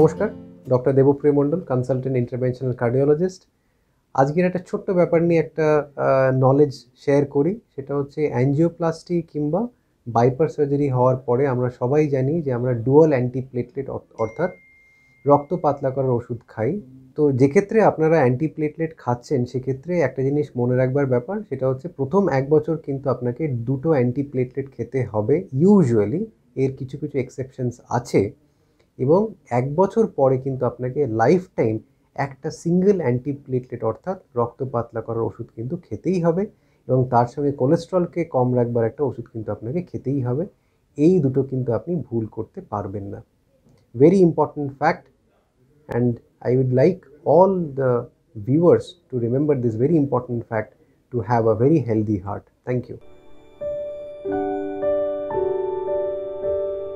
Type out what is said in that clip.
নমস্কার, ডক্টর দেবপ্রিয় মণ্ডল, consultant interventional cardiologist. আজকের একটা ছোট্ট ব্যাপার নিয়ে একটা নলেজ শেয়ার করি। সেটা হচ্ছে অ্যাঞ্জিওপ্লাস্টি কিংবা বাইপার সার্জারি হওয়ার পরে আমরা সবাই জানি যে আমরা ডুয়াল অ্যান্টিপ্লেটলেট অর্থাৎ রক্ত পাতলা করার ওষুধ খাই। তো যেক্ষেত্রে আপনারা অ্যান্টিপ্লেটলেট খাচ্ছেন সেক্ষেত্রে একটা জিনিস মনে রাখবার ব্যাপার, সেটা হচ্ছে প্রথম 1 বছর কিন্তু আপনাকে দুটো অ্যান্টিপ্লেটলেট খেতে হবে ইউজুয়ালি। এর কিছু কিছু এক্সেপশনস আছে এবং 1 বছর পরে কিন্তু আপনাকে লাইফ টাইম একটা সিঙ্গেল অ্যান্টিপ্লেটলেট অর্থাৎ রক্ত পাতলা করার ওষুধ কিন্তু খেতেই হবে এবং তার সঙ্গে কোলেস্ট্রলকে কম রাখবার একটা ওষুধ কিন্তু আপনাকে খেতেই হবে। এই দুটো কিন্তু আপনি ভুল করতে পারবেন না। Very important fact, and I would like all the viewers to remember this very important fact, to have a very healthy heart. Thank you.